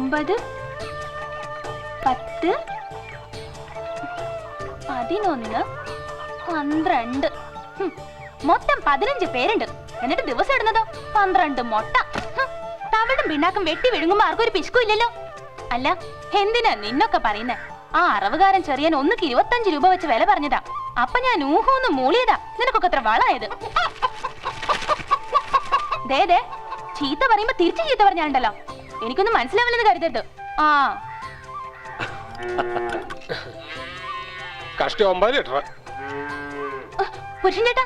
9, 10, 11, 12. മൊത്തം 15 പേരുണ്ട്. എന്നിട്ട് ദിവസം ഇടുന്നതോ 12 മുട്ട. തവിടും പിണ്ണാക്കും വെട്ടി വിഴുങ്ങുമ്പോ ആർക്കും ഒരു പിശുക്കും ഇല്ലല്ലോ. അല്ല, എന്തിനാ നിന്നൊക്കെ പറയുന്നേ? ആ അറവുകാരൻ ചെറിയാൻ 1ക്ക് 25 രൂപ വെച്ച് വില പറഞ്ഞതാ. അപ്പൊ ഞാൻ ഊഹൂന്ന് മൂളിയതാ. നിനക്കൊക്കെ അത്ര വളായത്. ദേ ചീത്ത പറയുമ്പോ തിരിച്ചു ചീത്ത പറഞ്ഞാണ്ടല്ലോ. എനിക്കൊന്നും മനസ്സിലാവില്ലെന്ന് കരുതരുത്. ആ പുരുഷൻ ചേട്ടാ,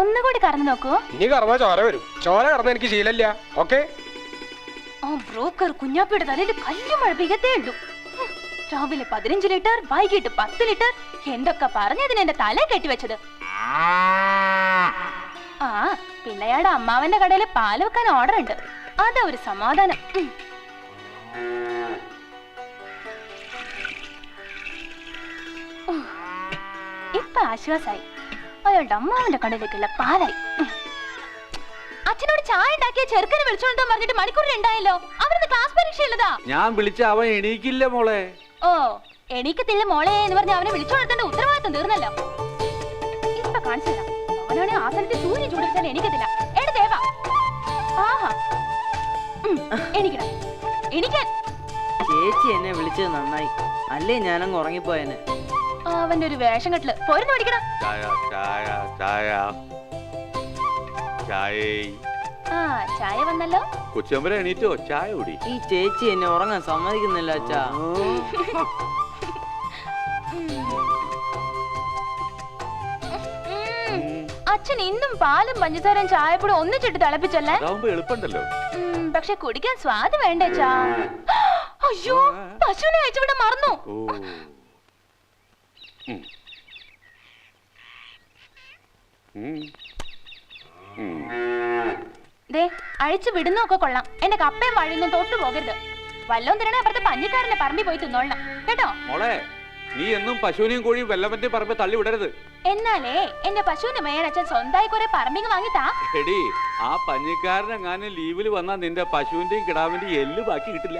ഒന്നുകൂടി കറന്നു നോക്കൂ. ഇനി കറന്നാ ചോര വരും. ചോര കറന്ന എനിക്ക് ശീലല്ല. ഓക്കെ. ആ ബ്രോക്കർ കുഞ്ഞാപ്പിയുടെ തലയിൽ കല്ല് മഴപ്പിക്കത്തേ ഉള്ളൂ. രാവിലെ 15 ലിറ്റർ, വൈകിട്ട് 10 ലിറ്റർ. എന്തൊക്കെ പറഞ്ഞതിന് എന്റെ തല കെട്ടിവെച്ചത്. ആ പിള്ളയാടെ അമ്മാവന്റെ കടയിൽ പാല് വെക്കാൻ ഓർഡർ ഉണ്ട്. അതാ ഒരു സമാധാനം. ഇപ്പൊ ആശ്വാസായി. അയാളുടെ അമ്മാവന്റെ കടയിലേക്കുള്ള പാലായി. അച്ഛനോട് ചായ ഉണ്ടാക്കിയ ചെറുക്കനെ വിളിച്ചോണ്ടോ പറഞ്ഞിട്ട് മണിക്കൂർ ഉണ്ടായല്ലോ. അവരുടെ ക്ലാസ് പരീക്ഷ ഉള്ളതാ. ഞാൻ വിളിച്ച അവൻ എണീക്കില്ല മോളെ. ഓ എണീക്കത്തില്ല മോളെ എന്ന് പറഞ്ഞ അവനെ വിളിച്ചോണ്ടേണ്ട ഉത്തരവാദിത്വം തീർന്നല്ലോ. ഇപ്പൊ കാണിച്ചില്ല. അവനാണെ ആസനത്തിൽ സൂര്യൻ ചൂടിച്ചാൽ എണീക്കത്തില്ല. എടാ ദേവാ, ആഹാ എണീക്കണം, എണീക്കാൻ. ചേച്ചി എന്നെ വിളിച്ചത് നന്നായി, അല്ലേ ഞാനങ്ങ് ഉറങ്ങിപ്പോയനെ. അവന്റെ ഒരു വേഷം കെട്ടില് പോരുന്ന് പഠിക്കണം. ആ ചായ വന്നല്ലോ. കൊച്ചമ്പര എണീറ്റോ? ചായ കുടി. ഈ ചേച്ചി എന്നെ ഉറങ്ങാൻ സമ്മതിക്കുന്നില്ല അച്ഛാ. അച്ഛൻ ഇന്നും പാലും പഞ്ചസാരയും ചായപ്പൊടി ഒന്നിച്ചിട്ട് തിളപ്പിച്ചല്ലേ? എളുപ്പമുണ്ടല്ലോ. പക്ഷെ കുടിക്കാൻ സ്വാദ് വേണ്ടേ അച്ഛാ? അയ്യോ, പശുവിനെ അയച്ചുവിടെ മറന്നു. ദേ അഴിച്ചു വിടുന്നൊക്കെ കൊള്ളാം. എന്റെ കപ്പയും വഴിയൊന്നും തൊട്ടു പോകരുത്. വല്ലോം തരണേ അപ്പുറത്തെ പഞ്ഞിക്കാരന്റെ പറമ്പിൽ പോയി തിന്നോളണം കേട്ടോ. മോളെ, നീ എന്നും പശുവിനെയും കോഴിയും വെല്ലവന്റെ പറമ്പ് തള്ളി വിടരുത്. എന്നാലേ എന്റെ പശുവിന്റെ മേയൻ അച്ഛൻ സ്വന്തമായി കുറെ പറമ്പിങ് വാങ്ങിത്താ. എടി, ആ പഞ്ഞിക്കാരനെങ്ങാനും ലീവില് വന്നാ നിന്റെ പശുവിന്റെയും കിടാവിന്റെയും എല്ല് ബാക്കി കിട്ടില്ല.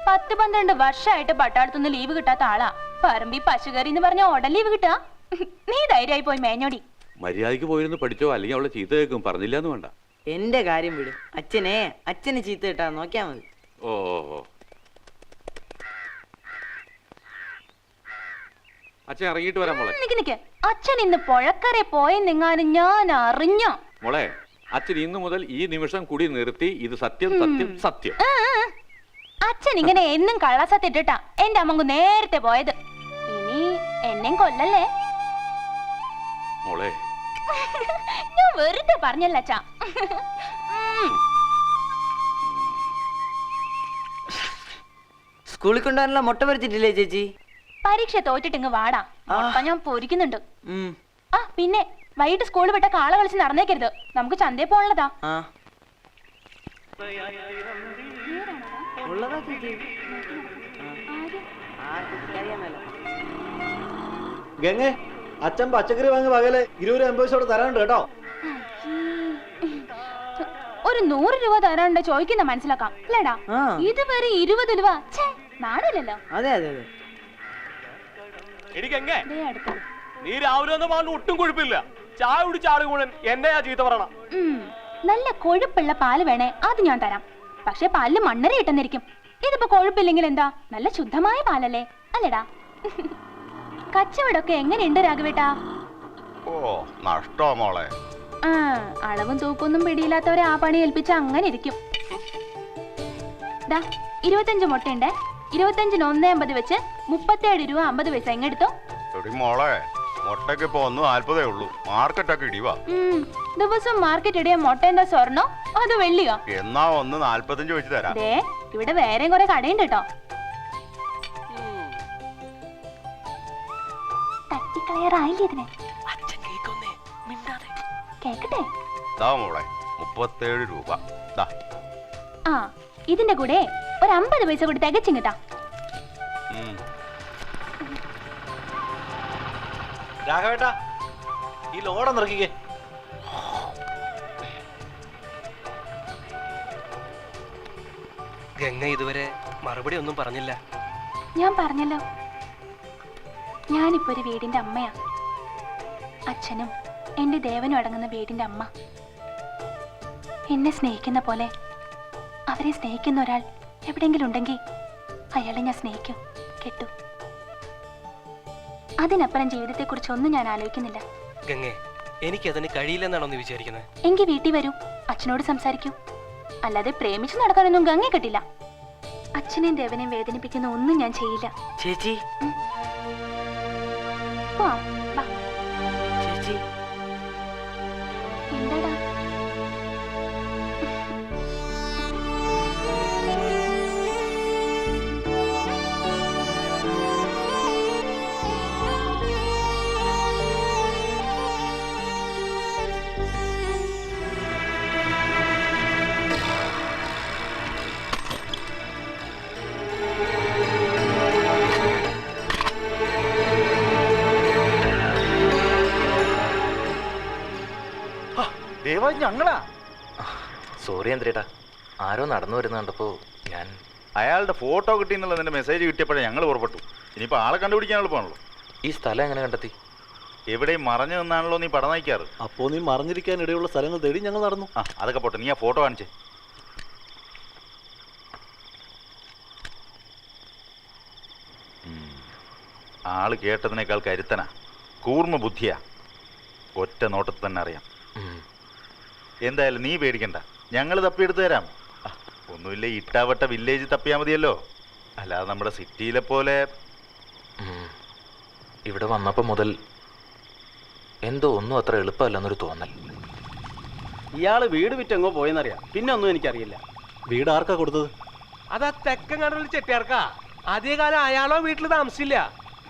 10-12 വർഷമായിട്ട് പട്ടാളത്തുനിന്ന് ലീവ് കിട്ടാത്ത ആളാ. പറമ്പി പശുകറി എന്ന് പറഞ്ഞ ഉടൻ ലീവ് കിട്ടാ. നീ ധൈര്യമായി പോയി മേഞ്ഞോടി. മര്യാദക്ക് പോയിരുന്നു പഠിച്ചോ, അല്ലെങ്കിൽ അവളെ ചീത്ത കേൾക്കും. പറഞ്ഞില്ലാന്ന് വേണ്ട. എന്റെ കാര്യം വിടും. അച്ഛന് ചീത്ത കിട്ടാ നോക്കിയാ മതി. ഓ അച്ഛൻ ഇറങ്ങിയിട്ട് വരാം മോളെ. നിക്ക് അച്ഛൻ ഇന്ന് പുഴക്കരെ പോയെന്നെങ്ങാനും ഞാൻ അറിഞ്ഞോ? മോളെ, അച്ഛൻ ഇന്നു മുതൽ ഈ നിമിഷം കൂടി നിർത്തി. ഇത് സത്യം സത്യം സത്യം. അച്ഛൻ ഇങ്ങനെ എന്നും കള്ളസത്യം ഇട്ടിട്ടാ എന്റെ അമ്മക്ക് നേരത്തെ പോയത്. ഇനി എന്നെയും കൊല്ലല്ലേ മോളെ. ഞാൻ വെറുതെ പറഞ്ഞല്ല അച്ഛാ. സ്കൂളിൽ കൊണ്ടുവരാനുള്ള മുട്ട പൊരിച്ചിട്ടില്ലേ ചേച്ചി? പരീക്ഷ തോറ്റിട്ട് ഇങ്ങ് വാടാ. മുട്ട ഞാൻ പൊരിക്കുന്നുണ്ട്. ആ പിന്നെ വൈകിട്ട് സ്കൂളിൽ വിട്ട കാള കളിച്ച് നടന്നേക്കരുത്. നമുക്ക് ചന്തയിൽ പോകാനുള്ളതാ. ഗംഗേ, അച്ഛൻ പച്ചക്കറി വാങ്ങി പകല് 20 രൂപ തരാനുണ്ട് കേട്ടോ. ഒരു 100 രൂപ തരാനുണ്ട് ചോദിക്കുന്ന മനസ്സിലാക്കാം അല്ലേടാ. ഇതുവരെ 20 രൂപ. നാണില്ലല്ലോ. അതെ അതെ അതെ. നീ രാവിലെ ഒട്ടും കൊഴുപ്പില്ല. ചായ കുടിച്ചാടും കൂടെ എന്നെയാ ചീത്ത പറയണം. നല്ല കൊഴുപ്പുള്ള പാല് വേണേ അത് ഞാൻ തരാം. പക്ഷെ പാലില് മണ്ണര ഇട്ടെന്നിരിക്കും. ഇതിപ്പോ കൊഴുപ്പില്ലെങ്കിൽ എന്താ, നല്ല ശുദ്ധമായ പാലല്ലേ അല്ലേടാ. കച്ചവടമൊക്കെ എങ്ങനെയുണ്ട് രാഘവേട്ടാ? ഓ നഷ്ടോ മോളെ. അളവും തൂക്കൊന്നും പിടിയില്ലാത്തവരെ ആ പണി ഏൽപ്പിച്ച അങ്ങനെ ഇരിക്കും. 25 മുട്ടയുണ്ട്. 25-ന് 1.50 വെച്ച് 37 രൂപ 50 പൈസ. എങ്ങെടുത്തോ മോളെ? മുട്ടക്ക് ഇപ്പൊ 1.40 ഉള്ളൂ. മാർക്കറ്റൊക്കെ ഇടിവാ. ദിവസം മാർക്കറ്റ് ഇടിയ മുട്ട എന്താ സ്വർണ്ണോ അതോ വെള്ളിയോ? എന്നാ 1.45 വെച്ച് തരാം. ഇവിടെ വേറെയും കുറെ കടയുണ്ട് കേട്ടോ. തട്ടിക്കളയാറായില്ലേ ഇതിന്? കേക്കട്ടെ. മോളെ 37 രൂപ. ഇതിന്റെ കൂടെ ഒരു 50 പൈസ കൂടി തികച്ചിങ്ങട്ടാ. രാഘവേട്ടാ, ഈ ലോഡ നിറക്കിക്കേ. ഗംഗ ഇതുവരെ മറുപടി ഒന്നും പറഞ്ഞില്ല. ഞാൻ പറഞ്ഞല്ലോ, ഞാനിപ്പോ ഒരു വീടിന്റെ അമ്മയാ. അച്ഛനും എന്റെ ദേവനും അടങ്ങുന്ന വീടിന്റെ അമ്മ. എന്നെ സ്നേഹിക്കുന്ന പോലെ അവരെ സ്നേഹിക്കുന്ന ഒരാൾ എവിടെയെങ്കിലും ഉണ്ടെങ്കിൽ അയാളെ ഞാൻ സ്നേഹിക്കും, കേട്ടു. അതിനപ്പുറം ജീവിതത്തെക്കുറിച്ച് ഒന്നും ഞാൻ ആലോചിക്കുന്നില്ല. ഗംഗെ, എനിക്കതിന് കഴിയില്ലെന്നാണോ നീ വിചാരിക്കുന്നത്? എങ്കിൽ വീട്ടിൽ വരൂ, അച്ഛനോട് സംസാരിക്കൂ. അല്ലാതെ പ്രേമിച്ച് നടക്കാനൊന്നും ഗംഗ കിട്ടില്ല. അച്ഛനെയും ദേവനെയും വേദനിപ്പിക്കുന്ന ഒന്നും ഞാൻ ചെയ്യില്ല. ചേച്ചി പോവാം, വാ. ചേച്ചി എന്താടാ? ദേവ, ഞങ്ങളാ. സോറി എന്തേട്ടാ, ആരോ നടന്നു വരുന്ന കണ്ടപ്പോ ഞാൻ. അയാളുടെ ഫോട്ടോ കിട്ടിയെന്നുള്ള നിന്റെ മെസ്സേജ് കിട്ടിയപ്പോഴേ ഞങ്ങൾ പുറപ്പെട്ടു. ഇനിയിപ്പോൾ ആളെ കണ്ടുപിടിക്കാൻ എളുപ്പമാണല്ലോ. ഈ സ്ഥലം എങ്ങനെ കണ്ടെത്തി? എവിടെയും മറഞ്ഞു നിന്നാണല്ലോ നീ പടം നയിക്കാറ്. അപ്പോ നീ മറിഞ്ഞിരിക്കാൻ ഇടയുള്ള സ്ഥലങ്ങൾ തേടി ഞങ്ങൾ നടന്നു. ആ, അതൊക്കെ പോട്ടെ, നീ ആ ഫോട്ടോ കാണിച്ചേ. ആള് കേട്ടതിനേക്കാൾ കരുത്തനാ, കൂർമ്മ ബുദ്ധിയാ. ഒറ്റ നോട്ടത്തിൽ തന്നെ അറിയാം. എന്തായാലും നീ പേടിക്കണ്ട, ഞങ്ങൾ തപ്പിയെടുത്ത് തരാം. ഒന്നുമില്ല, ഇട്ടാവട്ട വില്ലേജ് തപ്പിയാൽ മതിയല്ലോ. അല്ലാതെ നമ്മുടെ സിറ്റിയിലെ പോലെ. ഇവിടെ വന്നപ്പോ മുതൽ എന്തോ ഒന്നും അത്ര എളുപ്പമല്ലെന്നൊരു തോന്നൽ. ഇയാള് വീട് വിറ്റെങ്ങോ പോയെന്നറിയാം, പിന്നെ ഒന്നും എനിക്കറിയില്ല. വീട് ആർക്കാ കൊടുത്തത്? അതാ തെക്കൻ കടലിൽ ചെട്ടിയാർക്കാ. ആദ്യകാലം അയാളോ വീട്ടിൽ താമസിച്ചില്ല.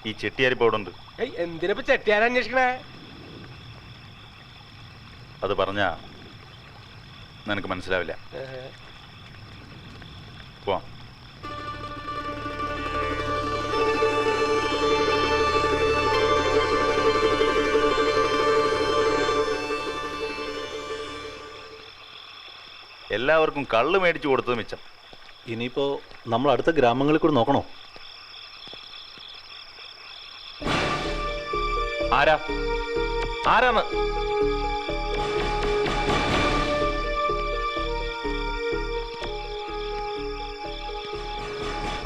ഈ ചെട്ടിയാരിപ്പോ അവിടെ ഉണ്ട്. എന്തിനിപ്പോ ചെട്ടിയാരെ അന്വേഷിക്കണേ? അത് പറഞ്ഞാ നിനക്ക് മനസ്സിലാവില്ല. പോവാം. എല്ലാവർക്കും കള്ള് മേടിച്ചു കൊടുത്തത് മിച്ചം. ഇനിയിപ്പോ നമ്മൾ അടുത്ത ഗ്രാമങ്ങളിൽ കൂടെ നോക്കണോ? ആരാ ആരാന്ന്?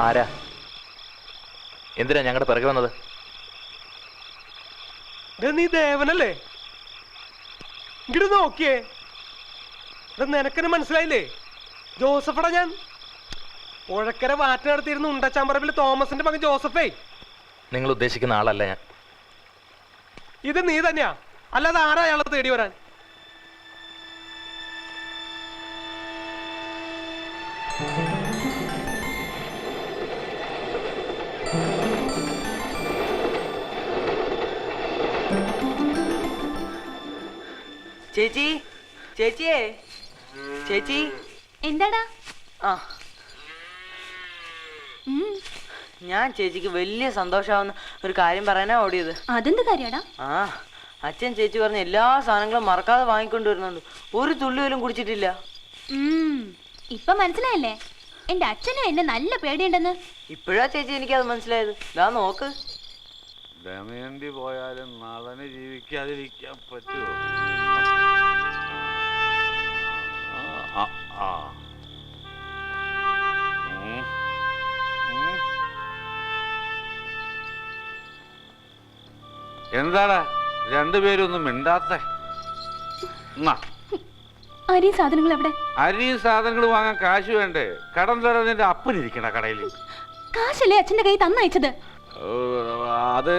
ആരാ? എന്തിനാ ഞങ്ങളുടെ പിറകെ വന്നത്? നീ ദേവനല്ലേ? ഇങ്ങോട്ട് നോക്കിയേ, നിനക്കെന്നെ മനസ്സിലായില്ലേ? ജോസഫടാ ഞാൻ. പുഴക്കര വാറ്റ് നടത്തിയിരുന്ന ഉണ്ടച്ചാമ്പറമ്പിൽ തോമസിന്റെ മകൻ ജോസഫേ. നിങ്ങൾ ഉദ്ദേശിക്കുന്ന ആളല്ല ഞാൻ. ഇത് നീ തന്നെയാ, അല്ലാതെ ആരാ അയാളെ തേടി വരാൻ? ചേച്ചി ചേച്ചിയേ ചേച്ചി. എന്താടാ? ആ, ഞാൻ ചേച്ചിക്ക് വലിയ സന്തോഷാവുന്ന ഒരു കാര്യം പറയാനാ ഓടിയത്. അതെന്ത് കാര്യാടാ? ആ, അച്ഛൻ ചേച്ചി പറഞ്ഞ എല്ലാ സാധനങ്ങളും മറക്കാതെ വാങ്ങിക്കൊണ്ടുവരുന്നുണ്ട്. ഒരു തുള്ളി പോലും കുടിച്ചിട്ടില്ല. ഇപ്പൊ മനസ്സിലായല്ലേ എന്റെ അച്ഛനും എന്നെ നല്ല പേടിയുണ്ടെന്ന്? ഇപ്പോഴാ ചേച്ചി എനിക്കത് മനസ്സിലായത്. ദാ നോക്ക്. ദമയന്തി പോയാലും നളന് ജീവിക്കാതിരിക്കാൻ പറ്റുമോ? എന്താടാ രണ്ടുപേരൊന്നും മിണ്ടാത്ത? അരി സാധനങ്ങൾ എവിടെ? അരിയും സാധനങ്ങൾ വാങ്ങാൻ കാശ് വേണ്ടേ? കടം തരാൻ നിന്റെ അപ്പനിരിക്കണ കടയിൽ. കാശല്ലേ അച്ഛന്റെ കൈ തന്നയച്ചത്? അത്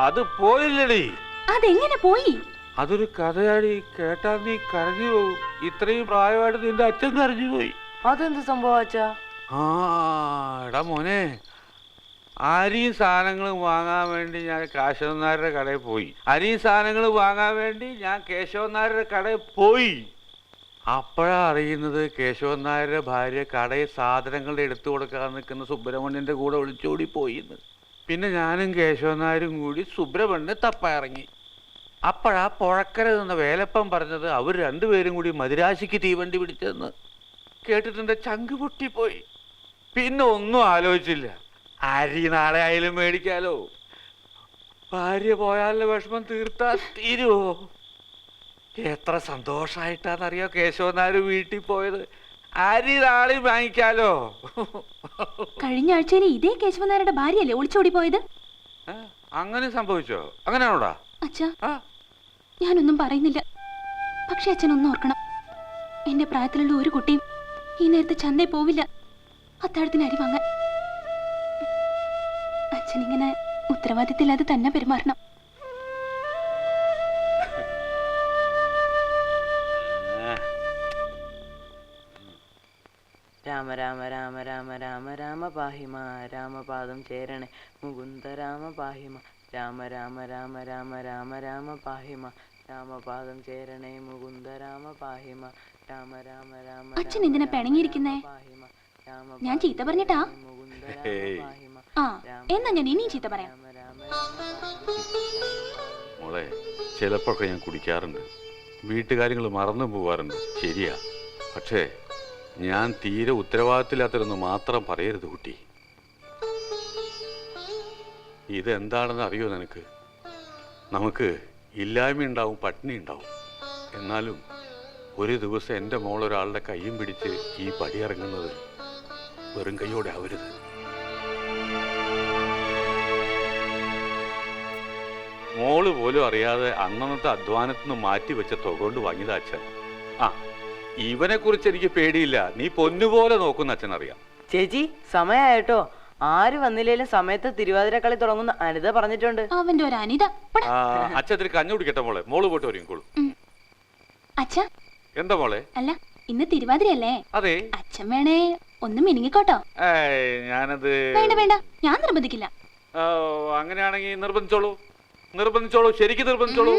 അത് പോയില്ലടി. അതെങ്ങനെ പോയി? അതൊരു കഥയാടി, കേട്ടാ നീ കരഞ്ഞു പോകും. ഇത്രയും പ്രായമായിട്ട് നിന്റെ അച്ഛൻ കരഞ്ഞു പോയി. അതെന്ത് സംഭവം അച്ഛാ? ആ എടാ മോനെ, അരിയും സാധനങ്ങളും വാങ്ങാൻ വേണ്ടി ഞാൻ കേശവൻ നായരുടെ കടയിൽ പോയി. അരിയും സാധനങ്ങളും വാങ്ങാൻ വേണ്ടി ഞാൻ കേശവൻ നായരുടെ കടയിൽ പോയി. അപ്പോഴാ അറിയുന്നത് കേശവൻ നായരുടെ ഭാര്യ കടയിൽ സാധനങ്ങൾ എടുത്തു കൊടുക്കാൻ നിൽക്കുന്ന സുബ്രഹ്മണ്യന്റെ കൂടെ ഒളിച്ചോടി പോയിന്ന്. പിന്നെ ഞാനും കേശവൻ നായരും കൂടി സുബ്രഹ്മണ്യനെ തപ്പായിറങ്ങി. അപ്പോഴാ പുഴക്കര നിന്ന വേലപ്പൻ പറഞ്ഞത് അവർ രണ്ടുപേരും കൂടി മദിരാശിക്ക് തീവണ്ടി പിടിച്ചെന്ന്. കേട്ടിട്ട് എൻ്റെ ചങ്ക് പൊട്ടിപ്പോയി. പിന്നെ ഒന്നും ആലോചിച്ചില്ല. അരി നാളെ ആയാലും മേടിക്കാലോ. ഭാര്യ പോയാലുള്ള വിഷമം തീർത്താ തീരുവോ? എത്ര സന്തോഷായിട്ടാന്നറിയോ കേശവനാര് വീട്ടിൽ പോയത്. അരി നാളെ വാങ്ങിക്കാലോ. കഴിഞ്ഞ ആഴ്ചയിൽ ഇതേ കേശവനാരുടെ ഭാര്യയല്ലേ ഒളിച്ചോടി പോയത്? അങ്ങനെ സംഭവിച്ചോ? അങ്ങനെയാണോടാ? അച്ഛാ, ആ, ഞാനൊന്നും പറയുന്നില്ല. പക്ഷെ അച്ഛനൊന്നും ഓർക്കണം, എന്റെ പ്രായത്തിലുള്ള ഒരു കുട്ടിയും ഈ നേരത്തെ ചന്തയിൽ പോവില്ല അത്താഴത്തിന് അരി വാങ്ങാൻ. അച്ഛനിങ്ങനെ ഉത്തരവാദിത്തമില്ലാതെ തന്നെ പെരുമാറണം. രാമ രാമ രാമ രാമ രാമ രാമ പാഹിമ രാമപാദം ചേരണേ മുകുന്ദ രാമ പാഹിമ രാമ രാമ രാമ രാമ രാമ രാമ പാഹിമ രാമപാദം ചേരണേ മുകുന്ദ രാമ പാഹിമ രാമ രാമ രാമ അച്ഛൻ എന്തിനാ പിണങ്ങിയിരിക്കുന്നേ? ഞാൻ ചീത്ത പറഞ്ഞിട്ടാ? ആ, എന്നാ ഞാൻ ഇനിയും ചീത്ത പറയാം. മോളെ, ചിലപ്പോഴൊക്കെ ഞാൻ കുടിക്കാറുണ്ട്, വീട്ടുകാര്യങ്ങൾ മറന്നു പോവാറുണ്ട്, ശരിയാ. പക്ഷേ ഞാൻ തീരെ ഉത്തരവാദിത്തമില്ലാത്തതൊന്ന് മാത്രം പറയരുത് കുട്ടി. ഇതെന്താണെന്ന് അറിയോ നിനക്ക്? നമുക്ക് ഇല്ലായ്മ ഉണ്ടാവും, പട്ടിണി ഉണ്ടാവും. എന്നാലും ഒരു ദിവസം എൻ്റെ മോൾ ഒരാളുടെ കയ്യും പിടിച്ച് ഈ പടിയിറങ്ങുന്നത് വെറും കൈയോടെ ആവരുത്. മോള് പോലും അറിയാതെ അന്നന്നത്തെ അധ്വാനത്തിൽ നിന്ന് മാറ്റി വെച്ച തുക കൊണ്ട് വാങ്ങിയതാ അച്ഛൻ. ആ, ഇവനെ കുറിച്ച് എനിക്ക് പേടിയില്ല, നീ പൊന്നുപോലെ നോക്കുന്ന അച്ഛൻ അറിയാം. ചേച്ചി സമയായിട്ടോ. ആര് വന്നില്ലേലും സമയത്ത് തിരുവാതിര കളി തുടങ്ങുന്ന അനിത പറഞ്ഞിട്ടുണ്ട്. അവന്റെ ഒരു അനിത. അച്ഛൻ ഇത്തിരി കഞ്ഞു കുടിക്കട്ടെ മോളെ, മോള് പോയിട്ട് ഒരുങ്ങിക്കോളൂ. അച്ഛാ, എന്താ മോളെ? അല്ല, ഇന്ന് തിരുവാതിരയല്ലേ? അതെ. അച്ഛൻ വേണേ ഒന്ന് മിനിങ്ങിക്കോട്ടോ. ഞാനത് വേണ്ട വേണ്ട, ഞാൻ നിർബന്ധിക്കില്ല. അങ്ങനെയാണെങ്കിൽ നിർബന്ധിച്ചോളൂ, നിർബന്ധിച്ചോളൂ, ശരിക്കും നിർബന്ധിച്ചോളൂ.